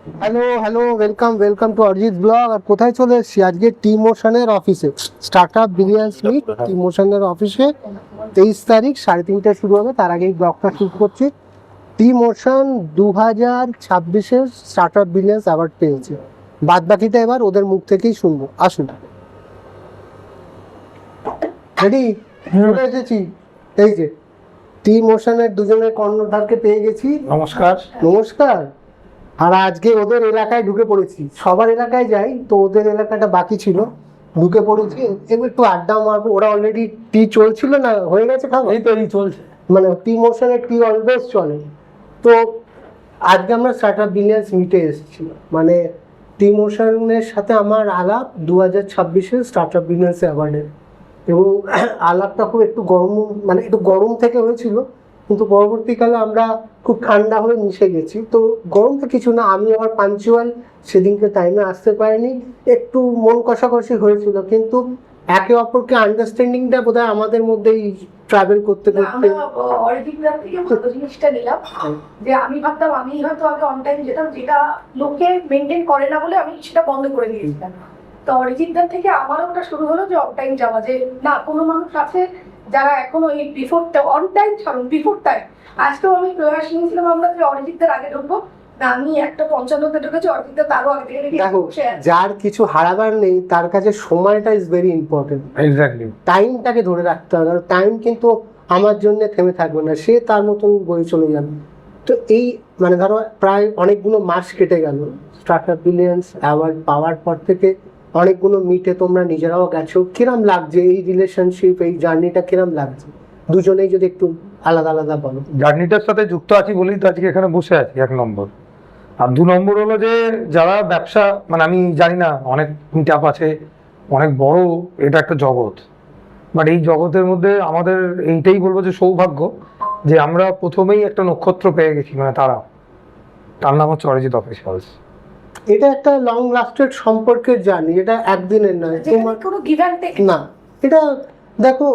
Hello hello, welcome to Arijit blog. আর কোথায় চলে এসেছি আজকে? টি মোশনের অফিসে, স্টার্টআপ বিলিয়ন্স মিট টি মোশনের অফিসে 23 তারিখ 3:30টায় শুরু হবে। তার আগেই ব্লগটা শুট করছি। টি মোশন 2026-এর স্টার্টআপ বিলিয়ন্স অ্যাওয়ার্ড পেয়েছে। বাদ বাকিটা এবার ওদের মুখ থেকেই শুনবো। আসুন। রেডি? চলে এসেছি। এই যে টি মোশনের দুজনের কর্ণধারকে পেয়ে গেছি। নমস্কার। নমস্কার। আর আজকে ওদের এলাকায় ঢুকে পড়েছি। সবার এলাকায় যাই, তো ওদের এলাকাটা বাকি ছিল, ঢুকে পড়েছি। এবার একটু আড্ডা মারবো। ওরা অলরেডি টি চলছিল না, হয়ে গেছে খাবার? এই চলছে। মানে টি মোশনে টি অলওয়েজ চলে। তো আজকে আমরা স্টার্টআপ বিলিয়ন্স মিটে এসেছি। মানে টি মোশনের সাথে আমার আলাপ 2026-এর স্টার্টআপ বিলিয়ন্স অ্যাওয়ার্ডের। এবং আলাপটা খুব একটু গরম, মানে একটু গরম থেকে হয়েছিল, কিন্তু পরবর্তীকালে আমরা খুব ঠান্ডা হয়ে মিশে গেছি। তো গরমটা কিছু না, আমি আবার পাঞ্চুয়াল, সেদিনকে টাইমে আসতে পারিনি, একটু মন কষাকষি হয়েছিল, কিন্তু একে অপরকে আন্ডারস্ট্যান্ডিংটা বোধহয় আমাদের মধ্যেই ট্রাভেল করতে করতে। অরিজিৎদার থেকে ভালো জিনিসটা নিলাম যে আমি ভাবতাম আমি হয়তো আগে অন টাইম যেতাম, যেটা লোকে মেনটেন করে না বলে আমি সেটা বন্ধ করে দিয়েছিলাম। তো অরিজিৎদার থেকে আমারও ওটা শুরু হলো যে অন টাইম যাওয়া, যে না কোনো মানুষ আছে যারা এখনো এই বিফোরটা অন টাইম ছাড়ুন, বিফোর টাইম। আজকেও আমি প্রয়াস নিয়েছিলাম আমরা যে অরিজিৎদার আগে ঢুকবো না, আমি 1:55-তে ঢুকেছি, অরিজিৎদার তারও আগে থেকে দেখো, যার কিছু হারাবার নেই তার কাছে সময়টা ইজ ভেরি ইম্পর্টেন্ট। এক্স্যাক্টলি। টাইমটাকে ধরে রাখতে হবে, কারণ টাইম কিন্তু আমার জন্য থেমে থাকবে না, সে তার মতন বয়ে চলে যাবে। তো এই মানে ধরো প্রায় অনেকগুলো মাস কেটে গেল স্টার্টআপ বিলিয়ন্স অ্যাওয়ার্ড পাওয়ার পর থেকে। অনেকগুলো মিটে তোমরা নিজেরাও গেছো। কিরম লাগছে এই রিলেশনশিপ, এই জার্নিটা কিরম লাগছে? দুজনেই যদি একটু আলাদা আলাদা বলো। জার্নিটার সাথে যুক্ত আছি বলেই তো আজকে এখানে বসে আছি, 1 নম্বর। আর 2 নম্বর হলো যে যারা ব্যবসা, মানে আমি জানি না, অনেক মিট আপ আছে, অনেক বড়, এটা একটা জগৎ। বাট এই জগতের মধ্যে আমাদের এইটাই বলবো যে সৌভাগ্য যে আমরা প্রথমেই একটা নক্ষত্র পেয়ে গেছি, মানে তার নাম হচ্ছে অরিজিৎ অফিসিয়ালস। এটা একটা লং লাস্টেড সম্পর্কের জার্নি, এটা একদিনের নয়। তোমার কোনো গিভ অ্যান্ড টেক না, এটা দেখো,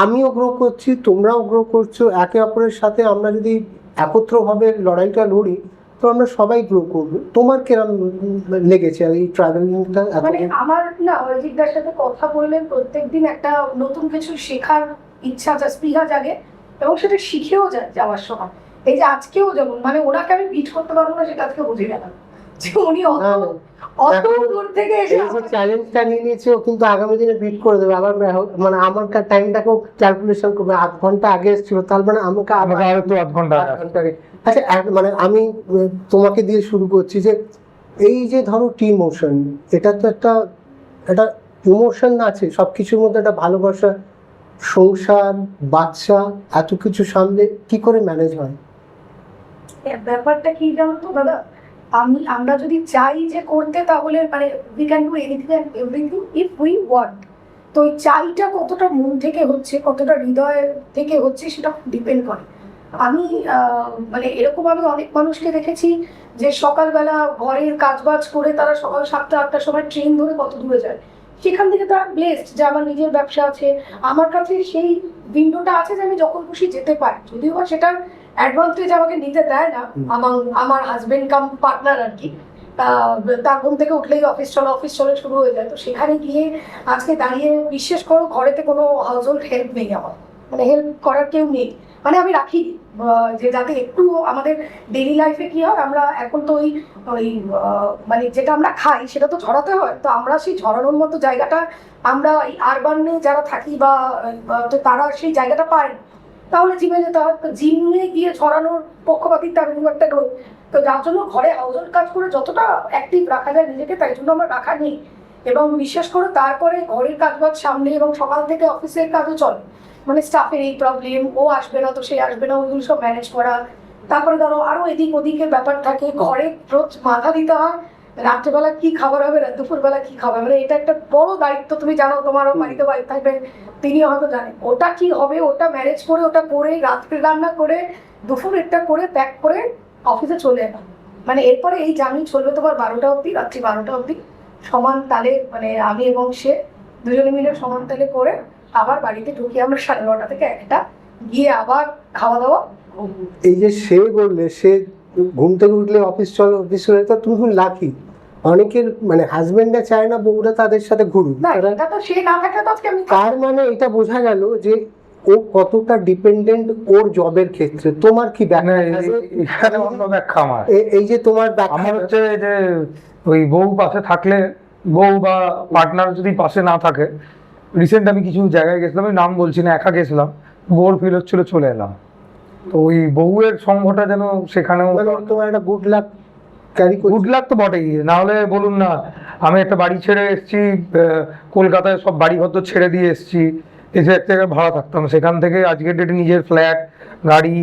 আমিও গ্রো করছি, তোমরাও গ্রো করছো। একে অপরের সাথে আমরা যদি একত্রভাবে লড়াইটা লড়ি, তো আমরা সবাই গ্রো করবো। তোমার কিরম লেগেছে এই ট্রাভেলিংটা? মানে আমার না অরিজিৎদার সাথে কথা বললে প্রত্যেকদিন একটা নতুন কিছু শেখার ইচ্ছা, স্পৃহা জাগে, এবং সেটা শিখেও যায় যাওয়ার সময়। এই যে আজকেও যেমন, মানে ওনাকে আমি বিট করতে পারবো না সেটা আজকে বুঝে গেলাম যে উনি অত দূর থেকে এসে এই যে চ্যালেঞ্জটা নিয়ে নিয়েছে, ও কিন্তু আগামী দিনে বিট করে দেবে আবার। মানে আমার টাইমটাকেও ক্যালকুলেশন করবে। 8 ঘন্টা আগে এসেছিল, তার মানে আমাকে আরো তো 8 ঘন্টা। আগে। আচ্ছা, মানে আমি তোমাকে দিয়ে শুরু করছি যে এই যে ধরো টি মোশন, এটা তো একটা ইমোশন আছে সবকিছুর মধ্যে, একটা ভালোবাসা, সংসার, বাচ্চা, এত কিছু সামনে কি করে ম্যানেজ হয়? ব্যাপারটা কি জানো তো দাদা, আমরা যদি চাই যে করতে, তাহলে মানে we can do anything and everything if we want. তো এই চাইটা কতটা মন থেকে হচ্ছে, কতটা হৃদয় থেকে হচ্ছে, সেটা ডিপেন্ড করে। আমি মানে এরকম আমি অনেক মানুষকে দেখেছি যে সকালবেলা ঘরের কাজবাজ করে তারা সকাল 7টা-8টার সময় ট্রেন ধরে কত দূরে যায়। সেখান থেকে তারা ব্লেসড যে আমার নিজের ব্যবসা আছে, আমার কাছে সেই উইন্ডোটা আছে যে আমি যখন খুশি যেতে পারি। যদিও বা সেটার অ্যাডভান্টেজ আমাকে নিতে দেয় না আমার হাজবেন্ড কাম পার্টনার আর কি। তার ঘুম থেকে উঠলেই অফিস চলে শুরু হয়ে যায়। তো সেখানে গিয়ে আজকে দাঁড়িয়ে বিশ্বাস করো, ঘরেতে কোনো হাউস হোল্ড হেল্প নেই আমার, মানে হেল্প করার কেউ নেই। মানে আমি রাখি যে যাতে একটু আমাদের ডেইলি লাইফে কি হয়, আমরা এখন তো ওই মানে যেটা আমরা খাই সেটা তো ঝরাতে হয়। তো আমরা সেই ঝরানোর মতো জায়গাটা আমরা এই আরবানে যারা থাকি বা তো তারা সেই জায়গাটা পায় না। তাহলে জিমে যেতে হয়। তো জিমে গিয়ে ঝরানোর পক্ষপাতিত্ব আমি খুব একটা নই। তো যার জন্য ঘরে হাউস হোল্ড কাজ করে যতটা অ্যাক্টিভ রাখা যায় নিজেকে, তাই জন্য আমার রাখা নেই। এবং বিশ্বাস করো, তারপরে ঘরের কাজবাজ সামনে এবং সকাল থেকে অফিসের কাজও চলে। মানে স্টাফের এই প্রবলেম, ও আসবে না তো সে আসবে না, ওইগুলো সব ম্যানেজ করা। তারপরে ধরো আরো এদিক ওদিকের ব্যাপার থাকে, ঘরে রোজ মাথা দিতে হয় রাত্রেবেলা কি খাবার হবে, দুপুরবেলা কি খাবার, মানে এটা একটা বড় দায়িত্ব। তুমি জানো, তোমারও বাড়িতে বাইরে থাকবে, তিনিও হয়তো জানেন ওটা কি হবে, ওটা ম্যানেজ করে, ওটা করে রাত্রে রান্না করে দুপুরেরটা করে প্যাক করে অফিসে চলে এলাম। মানে এরপরে এই জার্নি চলবে তোমার 12টা অবধি, রাত্রি 12টা অবধি সমান তালে, মানে আমি এবং সে দুজনে মিলে সমান তালে করে আবার বাড়িতে ঢুকি আমরা 9:30 থেকে 1টা, গিয়ে আবার খাওয়া দাওয়া। এই যে সে বললে, সে ঘুম থেকে উঠলে অফিস চলো, অফিস চলে, তো তুমি খুব লাকি। অনেকের মানে হাজবেন্ডরা চায় না বউরা তাদের সাথে ঘুরুক, না এটা তো সে না থাকলে তো আজকে আমি তার মানে এটা বোঝা গেল যে ও কতটা ডিপেন্ডেন্ট ওর জবের ক্ষেত্রে। তোমার কি মানে ব্যাখ্যা? এখানে অন্য ব্যাখ্যা আমার। এই যে তোমার আমার ব্যাখ্যা, হচ্ছে যে ওই বউ পাশে থাকলে, বউ বা পার্টনার যদি পাশে না থাকে, রিসেন্ট আমি কিছু জায়গায় গেছিলাম, আমি নাম বলছি না, একা গেছিলাম, বোর ফিল হচ্ছিল, চলে এলাম। তো ওই বউয়ের সঙ্গটা যেন সেখানেও, মানে তোমার একটা গুড লাক ক্যারি করছে। গুড লাক তো বটেই, না হলে বলুন না, আমি একটা বাড়ি ছেড়ে এসেছি, কলকাতায় সব বাড়ি ঘর তো ছেড়ে দিয়ে এসেছি, এসে এক জায়গায় ভাড়া থাকতাম, সেখান থেকে আজকের ডেটে নিজের ফ্ল্যাট, গাড়ি,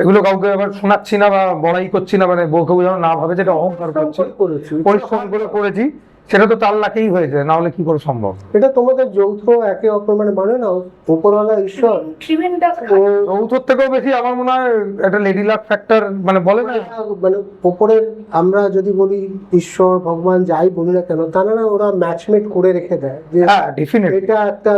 এগুলো কাউকে আবার শোনাচ্ছি না বা বড়াই করছি না, মানে বউকেও যেন না ভাবে যেটা অহংকার করছি, পরিশ্রম করে করেছি, সেটা তো তার লাকেই হয়েছে, না হলে কি করে সম্ভব? এটা তোমাদের যৌথ একে অপর, মানে মানে না উপরওয়ালা ঈশ্বর। যৌথর থেকেও বেশি আমার মনে হয় একটা লেডি লাক ফ্যাক্টর, মানে বলে না, মানে ওপরের আমরা যদি বলি ঈশ্বর ভগবান যাই বলি না কেন, তা না ওরা ম্যাচমেট করে রেখে দেয় যে হ্যাঁ ডেফিনেটলি, এটা একটা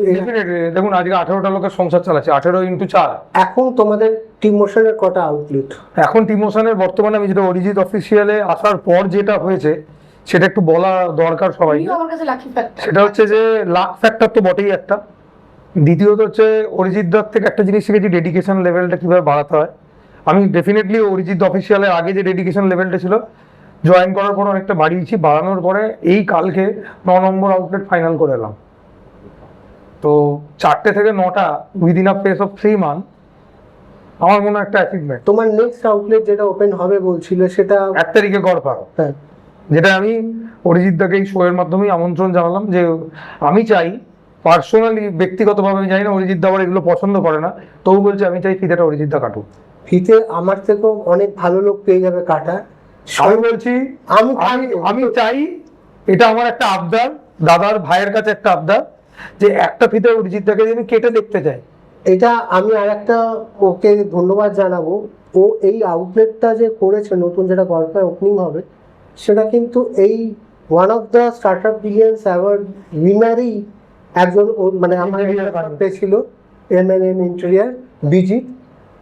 ডেফিনেটলি। দেখুন আজকে 18টা লোকের সংসার চালাচ্ছে, 18x4। এখন তোমাদের টিমোশনের কটা আউটলেট? এখন টিমোশনের বর্তমানে আমি যেটা অরিজিৎ অফিসিয়ালে আসার পর যেটা হয়েছে সেটা একটু বলা দরকার সবাই। আমার কাছে লাকি ফ্যাক্টর সেটা হচ্ছে যে লাক ফ্যাক্টর তো বটেই একটা, দ্বিতীয়ত হচ্ছে অরিজিৎ দার থেকে একটা জিনিস শিখেছি, ডেডিকেশন লেভেলটা কিভাবে বাড়াতে হয়। আমি ডেফিনেটলি অরিজিৎ অফিসিয়ালের আগে যে ডেডিকেশন লেভেলটা ছিল, জয়েন করার পর অনেকটা বাড়িয়েছি, বাড়ানোর পরে এই কালকে 9 নম্বর আউটলেট ফাইনাল করে এলাম। তো 4টে থেকে 9টা within a space of 3 month, আমার মনে হয় একটা অ্যাচিভমেন্ট। তোমার নেক্সট আউটলেট যেটা ওপেন হবে বলছিলে সেটা 1 তারিখে গড়পাড়া, হ্যাঁ, যেটা আমি অরিজিৎ দাকে এই শো এর মাধ্যমেই আমন্ত্রণ জানালাম যে আমি চাই পার্সোনালি, ব্যক্তিগতভাবে আমি জানি না অরিজিৎ দা আবার এগুলো পছন্দ করে না, তবু বলছে আমি চাই ফিতেটা অরিজিৎ দা কাটুক। ফিতে আমার থেকেও অনেক ভালো লোক পেয়ে যাবে কাটা। আমি বলছি আমি চাই, এটা আমার একটা আবদার, দাদার ভাইয়ের কাছে একটা আবদার, যে একটা ফিতে অরিজিৎ দাকে আমি কেটে দেখতে চাই। এটা আমি আর একটা ওকে ধন্যবাদ জানাবো, ও এই আউটলেটটা যে করেছে নতুন, যেটা গল্পে ওপেনিং হবে, সেটা কিন্তু এই one of the startup billions award উইনারই একজন, মানে আমার পেয়েছিল MNM ইন্টেরিয়ার বিজিৎ,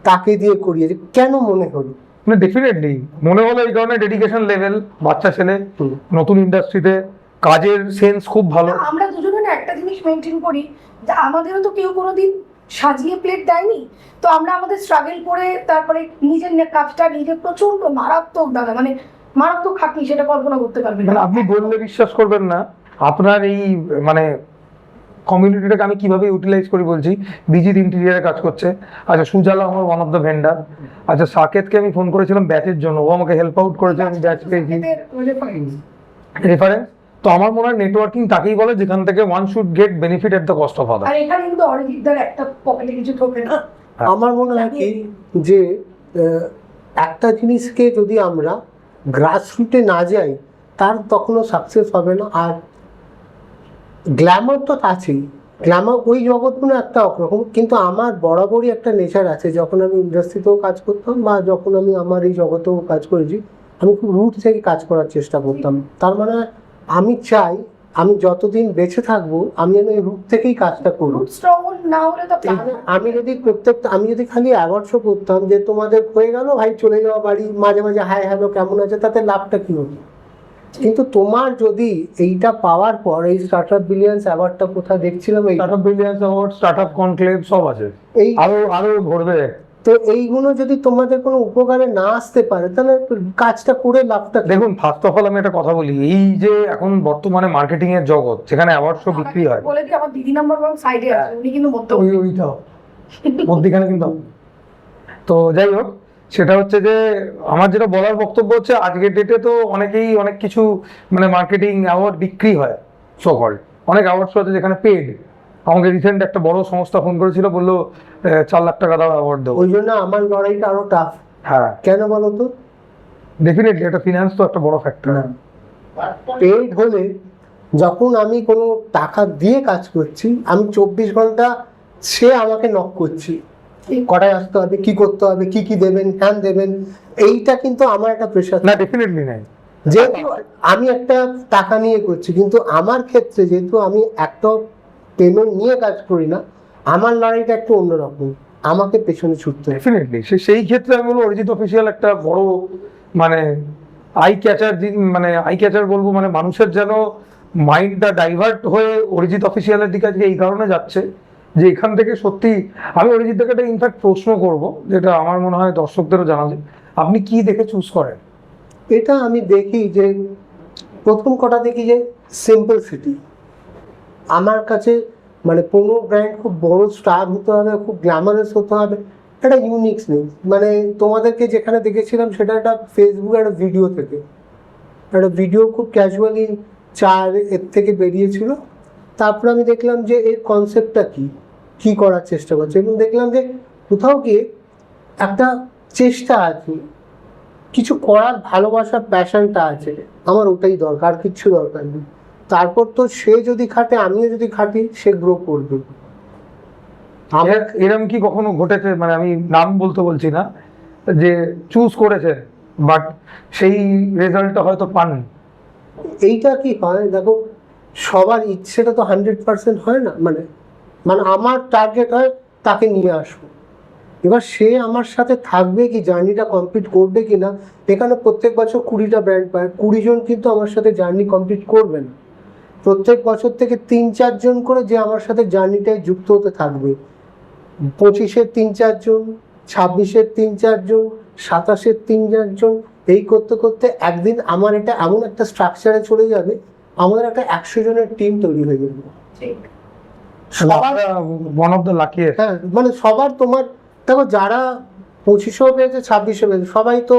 তাকে দিয়ে করিয়েছে। কেন মনে হলো? মানে ডেফিনেটলি মনে হলো এই কারণে, ডেডিকেশন লেভেল, বাচ্চা ছেলে, নতুন ইন্ডাস্ট্রিতে, কাজের সেন্স খুব ভালো। আমরা দুজনে না একটা জিনিস মেনটেন করি, যে আমাদেরও তো কেউ কোনোদিন সাজিয়ে প্লেট দেয়নি, তো আমরা আমাদের স্ট্রাগল করে তারপরে নিজের কাজটা নিজে প্রচন্ড মারাত্মক দাদা, মানে মারাত্মক খাটনি, সেটা কল্পনা করতে পারবেন মানে না। আপনি বললে বিশ্বাস করবেন না, আপনার এই মানে কমিউনিটিটাকে আমি কিভাবে ইউটিলাইজ করি বলছি। বিজিৎ ইন্টেরিয়ারে কাজ করছে, আচ্ছা সুজালা আমার ওয়ান অফ দ্য ভেন্ডার, আচ্ছা সাকেতকে আমি ফোন করেছিলাম ব্যাচের জন্য, ও আমাকে হেল্প আউট করেছে, আমি ব্যাচ পেয়েছি, রেফারেন্স। তো আমার মনে হয় নেটওয়ার্কিং তাকেই বলে যেখান থেকে one should get benefit at the cost of other. আর এখানে কিন্তু অরিজিৎদার একটা পকেটে কিছু ঢোকে না। আমার মনে হয় কি যে একটা জিনিসকে যদি আমরা গ্রাসরুটে না যাই, তার তখনও সাকসেস হবে না। আর গ্ল্যামার তো আছেই, গ্ল্যামার ওই জগৎগুলো একটা একরকম, কিন্তু আমার বরাবরই একটা নেচার আছে, যখন আমি ইন্ডাস্ট্রিতেও কাজ করতাম বা যখন আমি আমার এই জগতেও কাজ করেছি, আমি খুব রুট থেকে কাজ করার চেষ্টা করতাম। তার মানে আমি চাই আমি যতদিন বেঁচে থাকবো আমি যেন এই রুট থেকেই কাজটা করবো। স্ট্রং না হলে তো আমি যদি খালি অ্যাওয়ার্ড শো করতাম যে তোমাদের হয়ে গেল ভাই, চলে যাওয়া বাড়ি, মাঝে মাঝে হাই হ্যালো কেমন আছে, তাতে লাভটা কি হতো? কিন্তু তোমার যদি এইটা পাওয়ার পর এই স্টার্টআপ বিলিয়ন্স অ্যাওয়ার্ডটা কোথায় দেখছিলাম, এই startup billions award, startup conclave সব আছে, এই আরো ঘুরবে। তো এইগুলো যদি তোমাদের কোনো উপকারে না আসতে পারে, তাহলে কাজটা করে লাভটা কি? দেখুন ফার্স্ট অফ অল আমি একটা কথা বলি, এই যে এখন বর্তমানে মার্কেটিং এর জগৎ, যেখানে অ্যাওয়ার্ড শো বিক্রি হয়, বলে দিই আমার দিদি নাম্বার ওয়ান সাইডে আছে, উনি কিন্তু মধ্যে ওইটাও মধ্যিখানে কিন্তু। তো যাই হোক, সেটা হচ্ছে যে আমার যেটা বলার বক্তব্য হচ্ছে, আজকের ডেটে তো অনেকেই অনেক কিছু মানে মার্কেটিং অ্যাওয়ার্ড বিক্রি হয়, সো কল্ড অনেক অ্যাওয়ার্ড শো আছে যেখানে পেড। আমাকে রিসেন্ট একটা বড় সংস্থা ফোন করেছিল, বললো 4 লাখ টাকা দাও অ্যাওয়ার্ড দেবো। ওই জন্য আমার লড়াইটা আরো টাফ। হ্যাঁ কেন বলো তো? ডেফিনেটলি এটা ফিনান্স তো একটা বড় ফ্যাক্টর। পেইড হলে যখন আমি কোনো টাকা দিয়ে কাজ করছি, আমি 24 ঘন্টা সে আমাকে নক করছি, কটায় আসতে হবে, কি করতে হবে, কি কি দেবেন, হ্যান দেবেন, এইটা কিন্তু আমার একটা প্রেশার। না ডেফিনেটলি নাই, যেহেতু আমি একটা টাকা নিয়ে করছি, কিন্তু আমার ক্ষেত্রে যেহেতু আমি একটা পেমেন্ট নিয়ে কাজ করি না, আমার লড়াইটা একটু অন্যরকম। আমাকে পেছনে ছুটতে হয়। ডেফিনেটলি সেই ক্ষেত্রে আমি বলবো অরিজিৎ অফিসিয়াল একটা বড় মানে আই ক্যাচার, মানে আই ক্যাচার বলবো, মানে মানুষের যেন মাইন্ডটা ডাইভার্ট হয়ে অরিজিৎ অফিসিয়ালের দিকে আজকে এই কারণে যাচ্ছে যে এখান থেকে সত্যি আমি অরিজিৎ দাকে একটা ইনফ্যাক্ট প্রশ্ন করব, যেটা আমার মনে হয় দর্শকদেরও জানা যায়, আপনি কি দেখে চুজ করেন? এটা আমি দেখি যে প্রথম কটা দেখি যে সিম্পলসিটি। আমার কাছে মানে কোনো ব্র্যান্ড খুব বড় স্টার হতে হবে, খুব গ্ল্যামারাস হতে হবে, একটা ইউনিক্স নেই। মানে তোমাদেরকে যেখানে দেখেছিলাম সেটা একটা ফেসবুকে একটা ভিডিও থেকে, একটা ভিডিও খুব ক্যাজুয়ালি এর থেকে বেরিয়েছিল। তারপরে আমি দেখলাম যে এর কনসেপ্টটা কি করার চেষ্টা করছে, এবং দেখলাম যে কোথাও গিয়ে একটা চেষ্টা আছে, কিছু করার ভালোবাসার প্যাশনটা আছে। আমার ওটাই দরকার, আর কিচ্ছু দরকার নেই। তারপর তো সে যদি খাটে, আমিও যদি খাটি, সে গ্রো করবে। এরম কি কখনো ঘটেছে, মানে আমি নাম বলতে বলছি না, যে চুজ করেছে বাট সেই রেজাল্টটা হয়তো পান? এইটা কি হয় দেখো, সবার ইচ্ছেটা তো 100% হয় না। মানে মানে আমার টার্গেট হয় তাকে নিয়ে আসবো, এবার সে আমার সাথে থাকবে কি, জার্নিটা কমপ্লিট করবে কি না। এখানে প্রত্যেক বছর 20টা ব্র্যান্ড পায়, 20 জন কিন্তু আমার সাথে জার্নি কমপ্লিট করবে না। প্রত্যেক বছর থেকে 3-4 জন করে যে আমার সাথে জার্নিটায় যুক্ত হতে থাকবে। 25-এর 3-4 জন, 26-এর 3-4 জন, 27-এর 3-4 জন, এই করতে করতে একদিন আমার এটা এমন একটা স্ট্রাকচারে চলে যাবে, আমাদের একটা 100 জনের টিম তৈরি হয়ে যাবে। ঠিক। সবার ওয়ান অফ দ্য লাকিয়েস্ট। হ্যাঁ, মানে সবার, তোমার দেখো যারা 25-এও পেয়েছে, 26-এ পেয়েছে, সবাই তো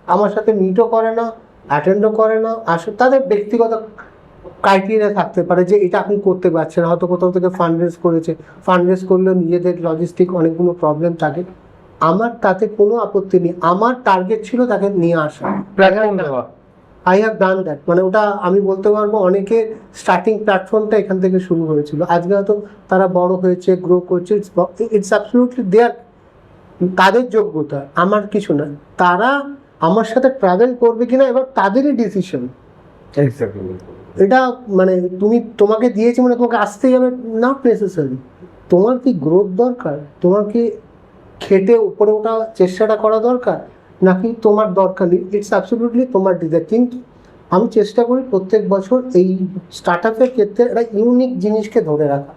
আমার সাথে মিটও করে না, অ্যাটেন্ডও করে না। আসলে তাদের ব্যক্তিগত ক্রাইটেরিয়া থাকতে পারে যে এটা আপনি করতে পারছেন, হয়তো কোথাও থেকে ফান্ড রেজ করেছে, ফান্ড রেজ করলেও নিজেদের লজিস্টিক অনেকগুলো প্রবলেম থাকে। আমার তাতে কোনো আপত্তি নেই, আমার টার্গেট ছিল তাকে নিয়ে আসা, প্ল্যাটফর্ম দেওয়া। I have done that. মানে ওটা আমি বলতে পারবো অনেকে স্টার্টিং প্ল্যাটফর্মটা এখান থেকে শুরু হয়েছিল, আজকে হয়তো তারা বড় হয়েছে, গ্রো করছে। ইটস অ্যাবসলিউটলি দেয়ার, তাদের যোগ্যতা, আমার কিছু না। তারা আমার সাথে ট্রাভেল করবে কিনা এবার তাদেরই ডিসিশন। এক্স্যাক্টলি। এটা মানে তোমাকে দিয়েছি মানে তোমাকে আসতেই হবে, নট নেসেসারি। তোমার কি গ্রোথ দরকার, তোমার কি খেটে উপরে ওঠা চেষ্টাটা করা দরকার, নাকি তোমার দরকার নেই, ইটস অ্যাবসলিউটলি তোমার ডিজাইন। কিন্তু আমি চেষ্টা করি প্রত্যেক বছর এই স্টার্ট আপের ক্ষেত্রে একটা ইউনিক জিনিসকে ধরে রাখা,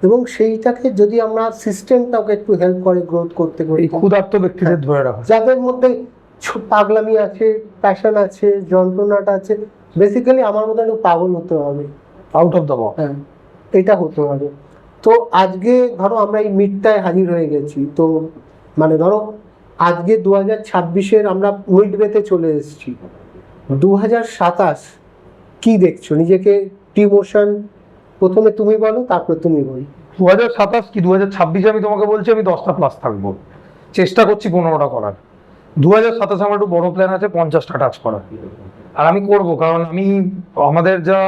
এবং সেইটাকে যদি আমরা সিস্টেমটাকে একটু হেল্প করে গ্রোথ করতে এই করি। ক্ষুধার্ত ব্যক্তিদের ধরে রাখা, যাদের মধ্যে পাগলামি আছে, প্যাশন আছে, যন্ত্রণাটা আছে, বেসিক্যালি আমার মধ্যে একটু পাগল হতে হবে, আউট অফ দ্য বক্স। হ্যাঁ এটা হতে হবে। তো আজকে ধরো আমরা এই মিডটায় হাজির হয়ে গেছি, তো মানে ধরো আজকে 2026-এর আমরা মিডওয়েতে চলে এসেছি। 2027 কি দেখছো নিজেকে? টিমোশন প্রথমে তুমি বলো, তারপরে তুমি বলো। 2027 কি 2026 আমি তোমাকে বলছি আমি 10টা প্লাস থাকবো, চেষ্টা করছি 15টা করার। 2027 আমার একটু বড় প্ল্যান আছে, 50টা টাচ করার। আর আমি করব, কারণ আমি আমাদের যা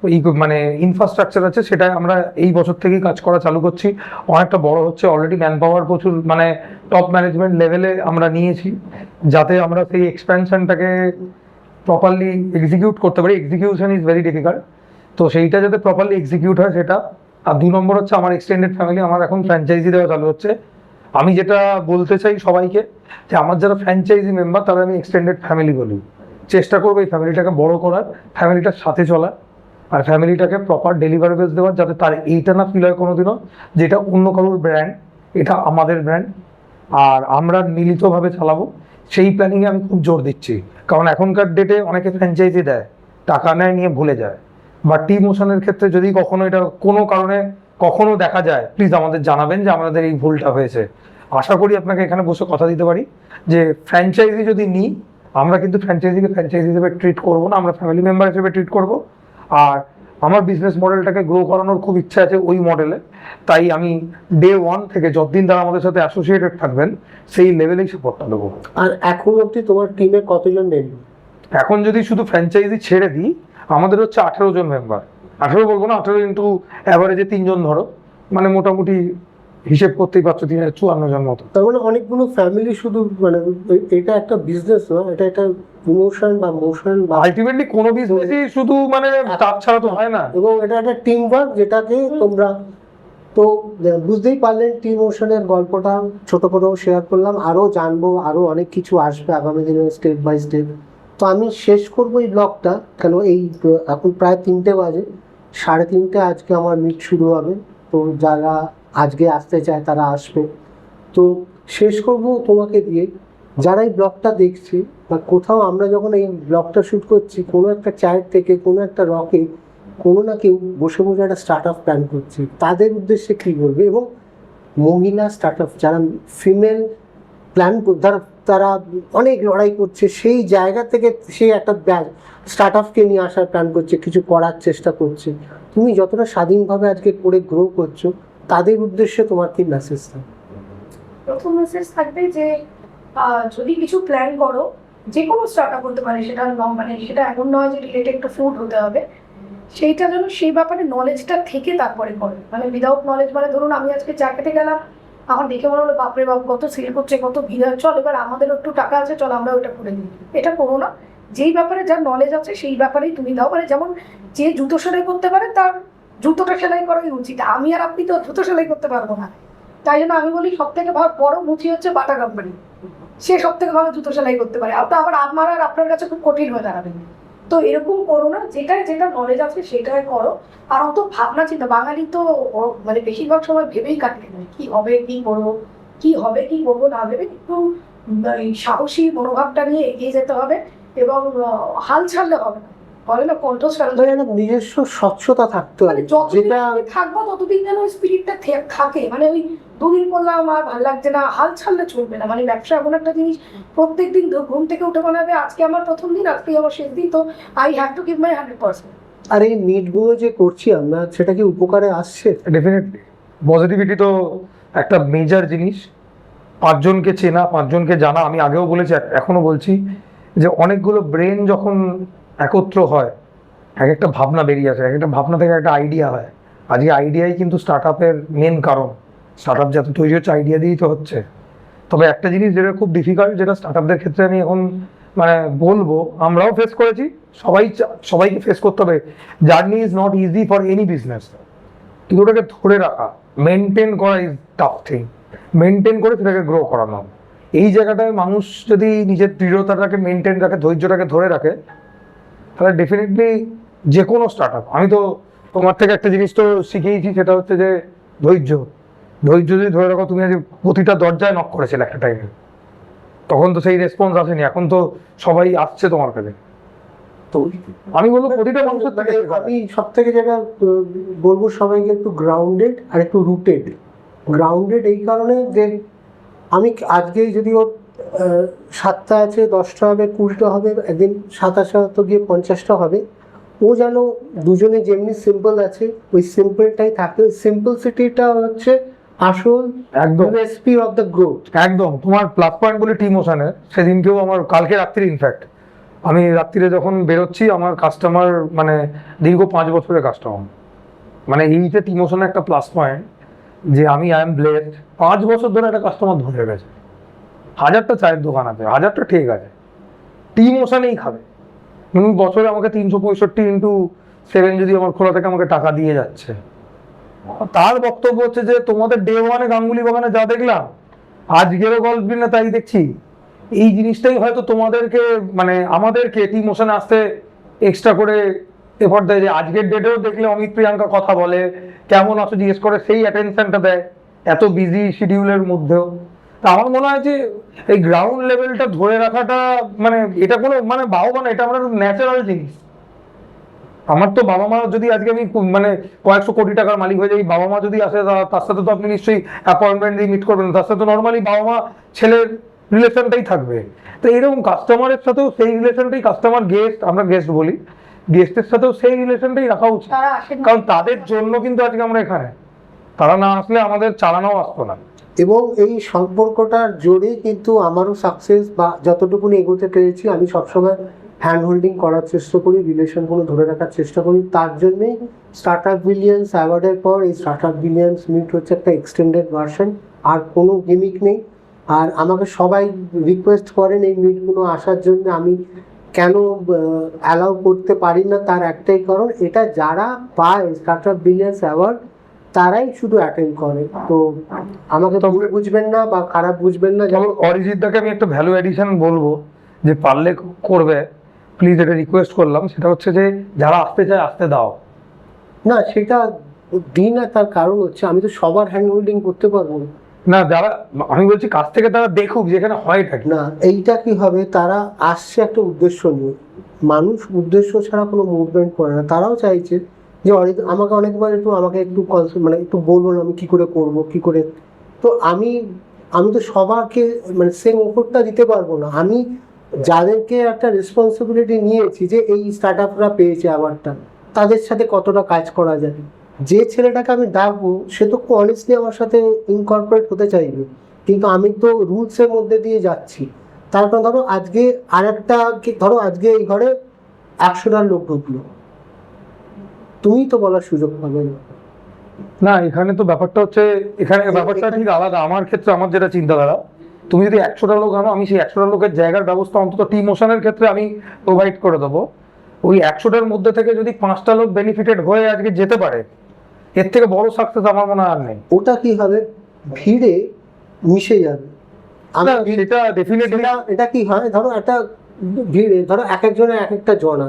এই মানে ইনফ্রাস্ট্রাকচার আছে সেটা আমরা এই বছর থেকেই কাজ করা চালু করছি, অনেকটা বড় হচ্ছে। অলরেডি ম্যান পাওয়ার প্রচুর, মানে টপ ম্যানেজমেন্ট লেভেলে আমরা নিয়েছি, যাতে আমরা সেই এক্সপ্যানশনটাকে প্রপারলি এক্সিকিউট করতে পারি। এক্সিকিউশন ইজ ভেরি ডিফিকাল্ট, তো সেইটা যাতে প্রপারলি এক্সিকিউট হয় সেটা। আর 2 নম্বর হচ্ছে আমার এক্সটেন্ডেড ফ্যামিলি, আমার এখন ফ্র্যাঞ্চাইজি দেওয়া চালু হচ্ছে। আমি যেটা বলতে চাই সবাইকে, যে আমার যারা ফ্র্যাঞ্চাইজি মেম্বার তারা আমি এক্সটেন্ডেড ফ্যামিলি বলি। চেষ্টা করবো এই ফ্যামিলিটাকে বড় করার, ফ্যামিলিটার সাথে চলার, আর ফ্যামিলিটাকে প্রপার ডেলিভারেবলস দেওয়ার, যাতে তার এইটা না ফিল হয় কোনোদিনও যেটা অন্য কারোর ব্র্যান্ড, এটা আমাদের ব্র্যান্ড আর আমরা মিলিতভাবে চালাবো। সেই প্ল্যানিংয়ে আমি খুব জোর দিচ্ছি, কারণ এখনকার ডেটে অনেকে ফ্র্যাঞ্চাইজি দেয়, টাকা নেয়, নিয়ে ভুলে যায়। বা টি মোশনের ক্ষেত্রে যদি কখনো এটা কোনো কারণে কখনো দেখা যায়, প্লিজ আমাদের জানাবেন যে আমাদের এই ভুলটা হয়েছে। আশা করি আপনাকে এখানে বসে কথা দিতে পারি যে ফ্র্যাঞ্চাইজি যদি নিই, আমরা কিন্তু ফ্র্যাঞ্চাইজিকে ফ্র্যাঞ্চাইজি হিসেবে ট্রিট করবো না, আমরা ফ্যামিলি মেম্বার হিসেবে ট্রিট করবো। আর আমার বিজনেস মডেলটাকে গ্রো করানোর খুব ইচ্ছা আছে ওই মডেলে, তাই আমি ডে 1 থেকে যতদিন তারা আমাদের সাথে অ্যাসোসিয়েটেড থাকবেন সেই লেভেলেই সাপোর্টটা দেবো। আর এখন অবধি তোমার টিমে কতজন নেই? এখন যদি শুধু ফ্র্যাঞ্চাইজি ছেড়ে দিই, আমাদের হচ্ছে 18 জন মেম্বার। 18 বলবো না, 18 ইন্টু অ্যাভারেজে 3 জন ধরো, মানে মোটামুটি হিসেব করতেই পারছো 54 জন মতো। তার মানে অনেকগুলো ফ্যামিলি, শুধু মানে এটা একটা বিজনেস না, এটা একটা ইমোশন বা মোশন বা, আলটিমেটলি কোনো বিজনেসই শুধু মানে তার ছাড়া তো হয় না। এবং এটা একটা টিম ওয়ার্ক যেটাকে তোমরা তো বুঝতেই পারলেন টি মোশনের গল্পটা ছোট করেও শেয়ার করলাম, আরও জানবো, আরও অনেক কিছু আসবে আগামী দিনে স্টেপ বাই স্টেপ। তো আমি শেষ করবো এই ব্লগটা, কেন এই এখন প্রায় 3টে বাজে, 3:30 আজকে আমার মিট শুরু হবে। তো যারা আজকে আসতে চায় তারা আসবে। তো শেষ করব তোমাকে দিয়ে, যারা এই ব্লগটা দেখছে বা কোথাও আমরা যখন এই ব্লগটা শ্যুট করছি কোনো একটা চায়ের থেকে কোনো একটা রকে কোনো না কেউ বসে বসে একটা স্টার্ট আপ প্ল্যান করছে, তাদের উদ্দেশ্যে কী বলবে? এবং মহিলা স্টার্ট আপ যারা ফিমেল প্ল্যান তারা অনেক লড়াই করছে, সেই জায়গা থেকে সেই একটা স্টার্ট আপকে নিয়ে আসার প্ল্যান করছে, কিছু করার চেষ্টা করছে, তুমি যতটা স্বাধীনভাবে আজকে করে গ্রো করছো, তাদের উদ্দেশ্যে তোমার কি মেসেজ থাকবে? প্রথম মেসেজ থাকবে যে যদি কিছু প্ল্যান করো, যে কোনো স্টার্ট আপ করতে পারে, সেটা মানে সেটা এমন নয় যে রিলেটেড টু ফুড হতে হবে, সেইটা যেন সেই ব্যাপারে নলেজটা থেকে তারপরে করে। মানে উইদাউট নলেজ, মানে ধরুন আমি আজকে চা খেতে গেলাম, আমার দেখে মনে হলো বাপরে বাপ কত সেল করছে, কত ভিড়, চল এবার আমাদেরও একটু টাকা আছে, চল আমরা ওইটা করে দিই, এটা করো না। যেই ব্যাপারে যার নলেজ আছে সেই ব্যাপারেই তুমি দাও। মানে যেমন যে জুতো সেলাই করতে পারে তার জুতোটা সেলাই করাই উচিত, আমি আর আপনি তো জুতো সেলাই করতে পারবো না। তাই জন্য আমি বলি সব থেকে বড় মুচি হচ্ছে বাটা কোম্পানি, সে সব থেকে ভালো জুতো সেলাই করতে পারে, ওটা আবার আমার আর আপনার কাছে খুব কঠিন হয়ে দাঁড়াবে। তো এরকম করো না, যেটা নলেজ আছে সেটাই করো। আর অত ভাবনা চিন্তা, বাঙালি তো মানে বেশিরভাগ সময় ভেবেই কাটে, কি হবে কি করবো, কি হবে কি করবো না ভেবে একটু এই সাহসী মনোভাবটা নিয়ে এগিয়ে যেতে হবে। এবং হাল ছাড়লে হবে না, বলে না কণ্ঠস্বর, মানে একটা নিজস্ব স্বচ্ছতা থাকতে মানে হবে, যতদিন যেটা আমি থাকবো ততদিন যেন ওই স্পিরিটটা থাকে। মানে ওই দুদিন করলাম আর ভালো লাগছে না, হাল ছাড়লে চলবে না। মানে ব্যবসা এমন একটা জিনিস, প্রত্যেকদিন ঘুম থেকে উঠে মনে হবে আজকে আমার প্রথম দিন, আজকে আমার শেষ দিন, তো I have to give my 100%। আর এই মিটগুলো যে করছি আমরা, সেটা কি উপকারে আসছে? ডেফিনেটলি পজিটিভিটি তো একটা মেজর জিনিস। 5জনকে চেনা, 5জনকে জানা, আমি আগেও বলেছি এখনো বলছি যে অনেকগুলো ব্রেন যখন একত্র হয় এক একটা ভাবনা বেরিয়ে আসে, এক একটা ভাবনা থেকে একটা আইডিয়া হয়। আজকে আইডিয়াই কিন্তু স্টার্ট আপের মেন কারণ। স্টার্ট আপ যত তৈরি হচ্ছে আইডিয়া দিয়েই তো হচ্ছে। তবে একটা জিনিস যেটা খুব ডিফিকাল্ট, যেটা স্টার্ট আপদের ক্ষেত্রে আমি এখন মানে বলবো, আমরাও ফেস করেছি, সবাইকে ফেস করতে হবে। Journey is not easy for any business, কিন্তু ওটাকে ধরে রাখা, মেনটেন করা ইজ টাফ থিং। মেনটেন করে সেটাকে গ্রো করানো, এই জায়গাটায় মানুষ যদি নিজের দৃঢ়তাটাকে মেনটেন রাখে, ধৈর্যটাকে ধরে রাখে, তাহলে ডেফিনেটলি যে কোনো স্টার্ট আপ, আমি তো তোমার থেকে একটা জিনিস তো শিখেইছি, সেটা হচ্ছে যে ধৈর্য। ধৈর্য যদি ধরে রাখো, তুমি আজ প্রতিটা দরজায় নক করেছিলে একটা টাইমে, তখন তো সেই রেসপন্স আসেনি, এখন তো সবাই আসছে তোমার কাছে। তো আমি বলবো প্রতিটা মানুষের থেকে আমি সব থেকে যেটা বলবো সবাইকে, একটু গ্রাউন্ডেড আর একটু রুটেড। গ্রাউন্ডেড এই কারণে যে আমি আজকে যদি ওর 7টা আছে, 10টা হবে, 20টা হবে, একদিন 27 গিয়ে 50টা হবে, ও যেন দুজনে যেমনি সিম্পল আছে ওই সিম্পলটাই থাকে। ওই সিম্পলসিটিটা হচ্ছে আসল একদম রেসিপি অফ দ্য গ্রোথ। একদম তোমার প্লাস পয়েন্ট বলে টি মোশনের সেদিনকেও আমার, কালকে রাত্রি ইনফ্যাক্ট আমি রাত্রিরে যখন বেরোচ্ছি, আমার কাস্টমার মানে দীর্ঘ 5 বছরের কাস্টমার, মানে এইটা টি মোশনের একটা প্লাস পয়েন্ট যে আমি আই এম ব্লেসড। 5 বছর ধরে একটা কাস্টমার ধরে গেছে। 1000টা চায়ের দোকান আছে, 1000টা ঠিক আছে, টি মোশনেই খাবে। বছরে আমাকে 365x7 যদি আমার খোলা থেকে আমাকে টাকা দিয়ে যাচ্ছে। তার বক্তব্য হচ্ছে যে তোমাদের ডে ওয়ানে গাঙ্গুলি বাগানে যা দেখলাম, আজকেরও গল্প না তাই দেখছি। এই জিনিসটাই হয়তো তোমাদেরকে মানে আমাদেরকে টি মোশনে আসতে এক্সট্রা করে এফোর্ট দেয়, যে আজকের ডেটেও দেখলে অমিত প্রিয়াঙ্কা কথা বলে, কেমন আছো জিজ্ঞেস করে, সেই অ্যাটেনশনটা দেয় এত বিজি শিডিউলের মধ্যেও। তা আমার মনে হয় যে এই গ্রাউন্ড লেভেলটা ধরে রাখাটা মানে এটা কোনো মানে বাহবা না, এটা আমার ন্যাচারাল জিনিস। আমার তো বাবা মা যদি আজকে আমি মানে কয়েকশো কোটি টাকার মালিক হয়ে যাই, বাবা মা যদি আসে তার সাথে তো আপনি নিশ্চয়ই অ্যাপয়েন্টমেন্ট দিয়ে মিট করবেন, তার সাথে তো নর্মালি বাবা মা ছেলের রিলেশনটাই থাকবে। তো এইরকম কাস্টমারের সাথেও সেই রিলেশনটাই, কাস্টমার গেস্ট, আমরা গেস্ট বলি, গেস্টের সাথেও সেই রিলেশনটাই রাখা উচিত। কারণ তাদের জন্য কিন্তু আজকে আমরা এখানে, তারা না আসলে আমাদের চালানোও আসতো না। এবং এই সম্পর্কটার জোরে কিন্তু আমারও সাকসেস বা যতটুকুনি এগোতে পেরেছি, আমি সবসময় হ্যান্ড হোল্ডিং করার চেষ্টা করি, রিলেশনগুলো ধরে রাখার চেষ্টা করি। তার জন্যেই স্টার্ট আপ বিলিয়ন্স অ্যাওয়ার্ডের পর এই স্টার্ট আপ বিলিয়ন্স মিট হচ্ছে একটা এক্সটেন্ডেড ভার্সন, আর কোনো গিমিক নেই। আর আমাকে সবাই রিকোয়েস্ট করেন এই মিটগুলো আসার জন্য, আমি কেন অ্যালাউ করতে পারি না, তার একটাই কারণ, এটা যারা পায় স্টার্ট আপ বিলিয়ন্স অ্যাওয়ার্ড তারাই শুধু অ্যাটেন্ড করে। তো আমাকে তো বুঝবেন না বা খারাপ বুঝবেন না, যেমন অরিজিৎ দাকে আমি একটা ভ্যালু এডিশন বলবো, যে পারলে করবে প্লিজ, এটা রিকোয়েস্ট করলাম। সেটা হচ্ছে যে যারা আসতে চায় আসতে দাও। না সেটা দিন, না তার কারণ হচ্ছে আমি তো সবার হ্যান্ড হোল্ডিং করতে পারবো না। না, যারা, আমি বলছি কাছ থেকে তারা দেখুক যেখানে হয়টা কি। না এইটা কি হবে, তারা আসছে একটা উদ্দেশ্য নিয়ে, মানুষ উদ্দেশ্য ছাড়া কোনো মুভমেন্ট করে না। তারাও চাইছে যে আমাকে অনেকবার আমাকে একটু মানে একটু বলুন আমি কি করে করব কি করে। তো আমি তো সবাইকে মানে সেম ওপরটা দিতে পারবো না। আমি যাদেরকে একটা রেসপন্সিবিলিটি নিয়েছি যে এই স্টার্ট আপরা পেয়েছে আবারটা, তাদের সাথে কতটা কাজ করা যায়। যে ছেলেটাকে আমি ডাকবো সে তো অনেস্টলি আমার সাথে ইনকর্পোরেট হতে চাইবে, কিন্তু আমি তো রুলসের মধ্যে দিয়ে যাচ্ছি। তার কারণ ধরো আজকে আরেকটা, ধরো আজকে এই ঘরে 100টা লোক ঢুকলো, তুমি তো বলার সুযোগ পাবে না। না, এখানে তো ব্যাপারটা হচ্ছে, এখানে ব্যাপারটা ঠিক আলাদা। আমার ক্ষেত্রে আমার যেটা চিন্তাধারা, তুমি যদি 100টা লোক আনো, আমি সেই 100টা লোকের জায়গার ব্যবস্থা অন্তত টি মোশনের ক্ষেত্রে আমি প্রোভাইড করে দেবো। ওই 100টার মধ্যে থেকে যদি 5টা লোক বেনিফিটেড হয়ে আজকে যেতে পারে, এর থেকে বড় সাকসেস আমার মনে হয় আর নেই। ওটা কি হবে, ভিড়ে মিশে যাবে। না, সেটা ডেফিনেটলি। এটা কি হয়, ধরো একটা ভিড়ে ধরো এক একজনের এক একটা জনা,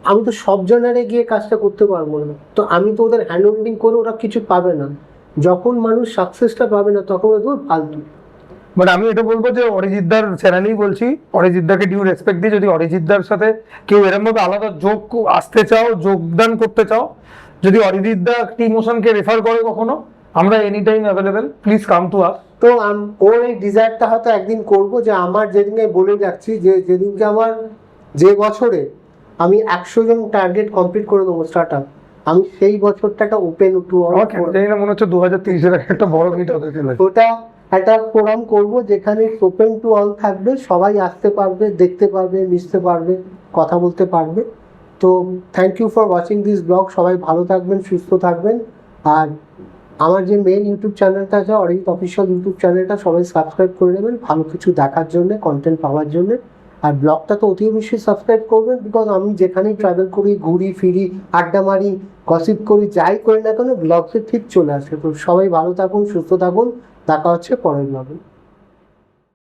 আমি তো সব জনারে গিয়ে কাজটা করতে পারবো না। তো আমি তো ওদের হ্যান্ড হোল্ডিং করে ওরা কিছু পাবে না। যখন মানুষ সাকসেসটা পাবে না তখন ওদের ফালতু। বাট আমি এটা বলবো যে অরিজিৎদার চ্যানেলেই বলছি, অরিজিৎদাকে ডিউ রেসপেক্ট দিয়ে যদি অরিজিৎদার সাথে কেউ এরকম ভাবে আলাদা যোগ আসতে চাও, যোগদান করতে চাও, যদি অরিজিৎদা টি মোশনকে রেফার করে কখনো, আমরা any time available, please come to us. তো ওর এই ডিজায়ারটা হয়তো একদিন করবো, যে আমার যেদিনে বলে যাচ্ছি যে যেদিনকে আমার যে বছরে আমি 100 জন টার্গেট কমপ্লিট করে দেবো স্টার্ট আপ, আমি সেই বছরটা ওপেন টু জানি না, মনে হচ্ছে 2030-এর একটা বড় মিট হতে চলেছে। ওটা একটা ফোরাম করবো যেখানে ওপেন টু অল থাকবে, সবাই আসতে পারবে, দেখতে পারবে, মিশতে পারবে, কথা বলতে পারবে। তো thank you for watching this blog. সবাই ভালো থাকবেন, সুস্থ থাকবেন। আর আমার যে মেন ইউটিউব চ্যানেলটা আছে, অরিজিৎ অফিসিয়াল ইউটিউব চ্যানেলটা সবাই সাবস্ক্রাইব করে নেবেন ভালো কিছু দেখার জন্য, কন্টেন্ট পাওয়ার জন্য। আর ব্লগটা তো অতি অবশ্যই সাবস্ক্রাইব করবেন, বিকজ আমি যেখানেই ট্রাভেল করি, ঘুরি ফিরি, আড্ডা মারি, গসিপ করি, যাই করি না কেন ব্লগসে ঠিক চলে আসে। তো সবাই ভালো থাকুন, সুস্থ থাকুন, দেখা হচ্ছে পরের ব্লগে।